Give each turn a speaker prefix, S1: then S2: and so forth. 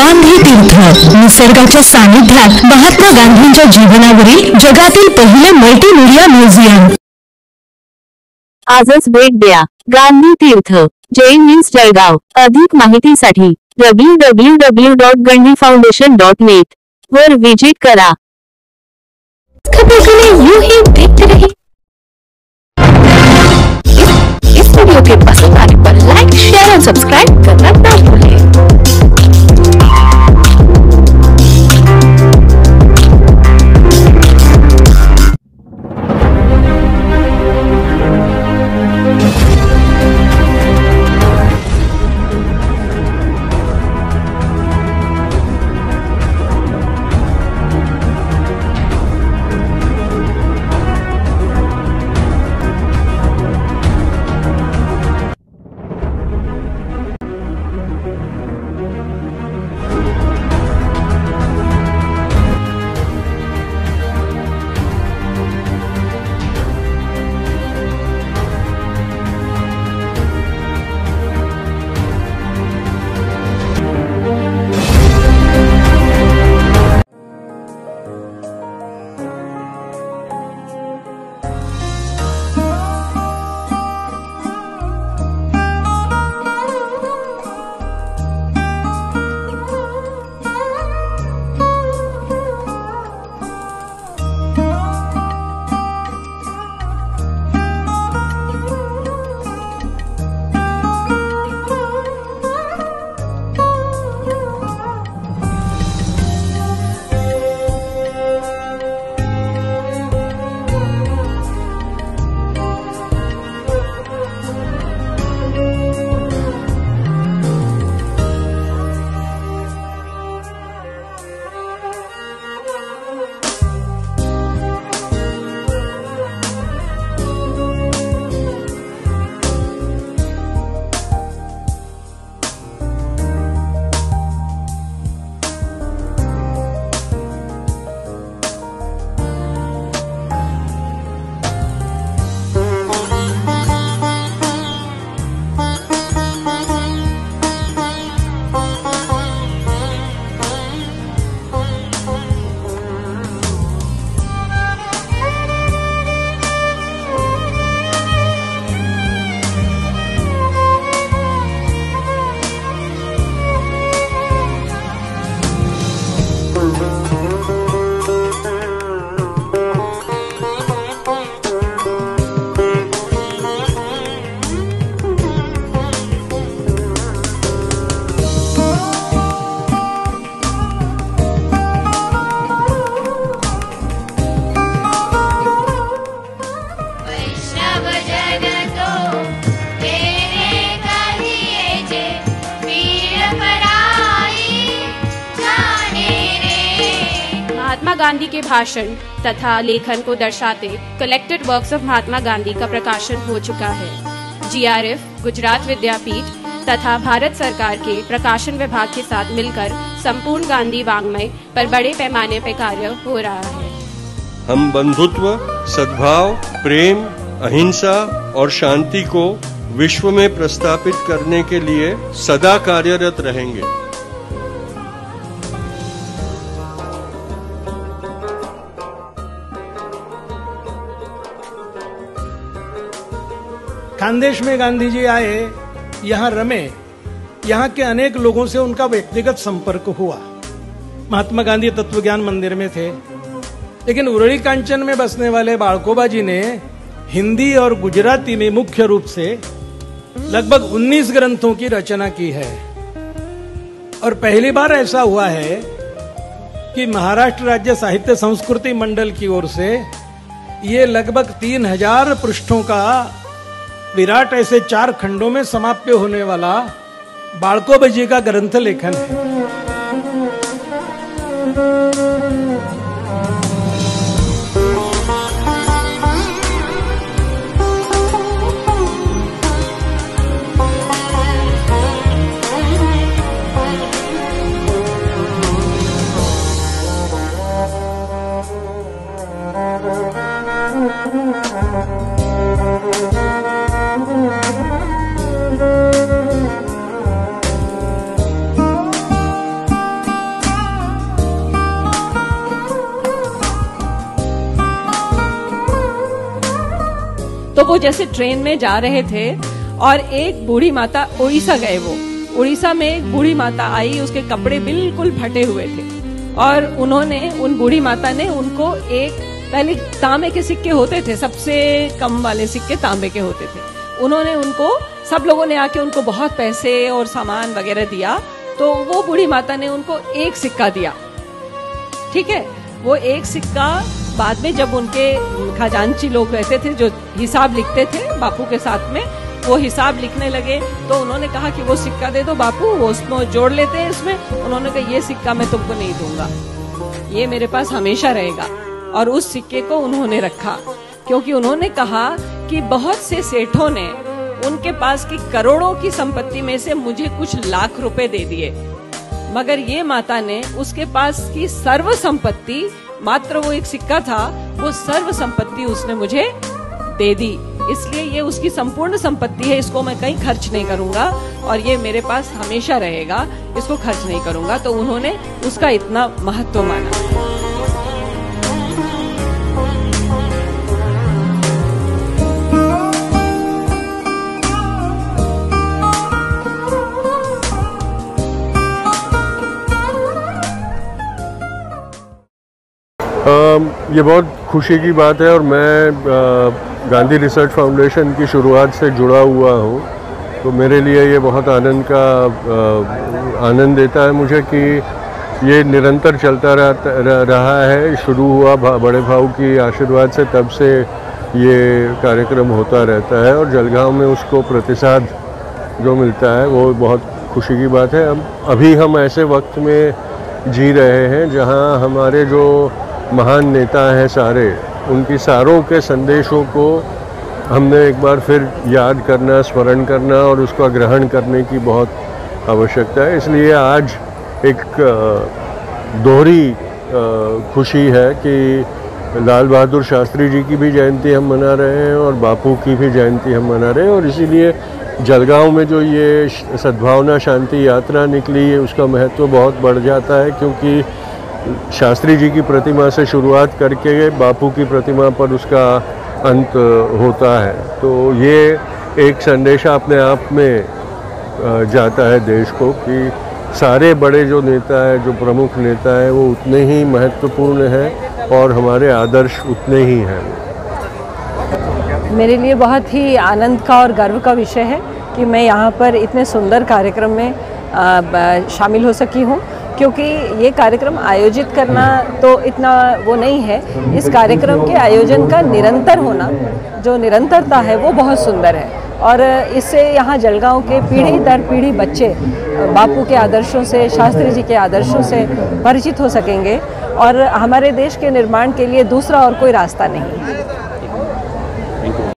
S1: गांधी तीर्थ निसर्गाच्या सानिध्यात महात्मा गांधींच्या जीवनावरील जगातील पहिले मल्टीमीडिया म्युझियम।
S2: आजच भेट द्या गांधी तीर्थ जैन न्यूज जळगाव। अधिक माहितीसाठी www.gandhifoundation.net वर विजिट करा।
S1: खबरों के लिए यूं ही देखते रहिए। इस वीडियो के पसंद आने पर लाइक, शेयर और सब्सक्राइब करना ना भूलें।
S3: महात्मा गांधी के भाषण तथा लेखन को दर्शाते collected works of Mahatma Gandhi का प्रकाशन हो चुका है। जीआरएफ, गुजरात विद्यापीठ तथा भारत सरकार के प्रकाशन विभाग के साथ मिलकर संपूर्ण गांधी वाङ्मय पर बड़े पैमाने पर कार्य हो रहा है।
S4: हम बंधुत्व, सद्भाव, प्रेम, अहिंसा और शांति को विश्व में प्रस्थापित करने के लिए सदा कार्यरत रहेंगे।
S5: खानदेश में गांधी जी आए, यहाँ रमे, यहाँ के अनेक लोगों से उनका व्यक्तिगत संपर्क हुआ। महात्मा गांधी तत्वज्ञान मंदिर में थे, लेकिन उरळी कांचन में बसने वाले बाळकोबा जी ने हिंदी और गुजराती में मुख्य रूप से लगभग 19 ग्रंथों की रचना की है। और पहली बार ऐसा हुआ है कि महाराष्ट्र राज्य साहित्य संस्कृति मंडल की ओर से ये लगभग 3000 पृष्ठों का विराट ऐसे 4 खंडों में समाप्य होने वाला बाळकोबा जी का ग्रंथ लेखन है।
S6: तो वो जैसे ट्रेन में जा रहे थे और एक बूढ़ी माता, उड़ीसा गए वो, उड़ीसा में एक बूढ़ी माता आई, उसके कपड़े बिल्कुल फटे हुए थे और उन्होंने, उन बूढ़ी माता ने उनको एक, पहले तांबे के सिक्के होते थे, सबसे कम वाले सिक्के तांबे के होते थे, उन्होंने उनको, सब लोगों ने आके उनको बहुत पैसे और सामान वगैरह दिया, तो वो बूढ़ी माता ने उनको एक सिक्का दिया। ठीक है, वो एक सिक्का बाद में जब उनके खजांची लोग रहते थे जो हिसाब लिखते थे बापू के साथ में, वो हिसाब लिखने लगे तो उन्होंने कहा कि वो सिक्का दे दो बापू, वो उसमें जोड़ लेते हैं इसमें। उन्होंने कहा ये सिक्का मैं तुमको नहीं दूंगा, ये मेरे पास हमेशा रहेगा। और उस सिक्के को उन्होंने रखा क्योंकि उन्होंने कहा कि बहुत से सेठों ने उनके पास की करोड़ों की संपत्ति में से मुझे कुछ लाख रुपए दे दिए, मगर ये माता ने उसके पास की सर्व संपत्ति, मात्र वो एक सिक्का था, वो सर्व संपत्ति उसने मुझे दे दी। इसलिए ये उसकी संपूर्ण संपत्ति है, इसको मैं कहीं खर्च नहीं करूंगा और ये मेरे पास हमेशा रहेगा, इसको खर्च नहीं करूंगा। तो उन्होंने उसका इतना महत्व माना।
S4: ये बहुत खुशी की बात है और मैं गांधी रिसर्च फाउंडेशन की शुरुआत से जुड़ा हुआ हूँ, तो मेरे लिए ये बहुत आनंद देता है मुझे कि ये निरंतर चलता रहा है। शुरू हुआ बड़े भाऊ की आशीर्वाद से, तब से ये कार्यक्रम होता रहता है और जलगांव में उसको प्रतिसाद जो मिलता है वो बहुत खुशी की बात है। अभी हम ऐसे वक्त में जी रहे हैं जहाँ हमारे जो महान नेता हैं सारे, उनकी सारों के संदेशों को हमने एक बार फिर याद करना, स्मरण करना और उसका ग्रहण करने की बहुत आवश्यकता है। इसलिए आज एक दोहरी खुशी है कि लाल बहादुर शास्त्री जी की भी जयंती हम मना रहे हैं और बापू की भी जयंती हम मना रहे हैं, और इसीलिए जलगांव में जो ये सद्भावना शांति यात्रा निकली है उसका महत्व बहुत बढ़ जाता है, क्योंकि शास्त्री जी की प्रतिमा से शुरुआत करके बापू की प्रतिमा पर उसका अंत होता है। तो ये एक संदेश अपने आप में जाता है देश को कि सारे बड़े जो नेता है, जो प्रमुख नेता है, वो उतने ही महत्वपूर्ण हैं और हमारे आदर्श उतने ही हैं।
S6: मेरे लिए बहुत ही आनंद का और गर्व का विषय है कि मैं यहाँ पर इतने सुंदर कार्यक्रम में शामिल हो सकी हूँ, क्योंकि ये कार्यक्रम आयोजित करना तो इतना वो नहीं है, इस कार्यक्रम के आयोजन का निरंतर होना, जो निरंतरता है वो बहुत सुंदर है। और इससे यहाँ जलगांव के पीढ़ी दर पीढ़ी बच्चे बापू के आदर्शों से, शास्त्री जी के आदर्शों से परिचित हो सकेंगे और हमारे देश के निर्माण के लिए दूसरा और कोई रास्ता नहीं है।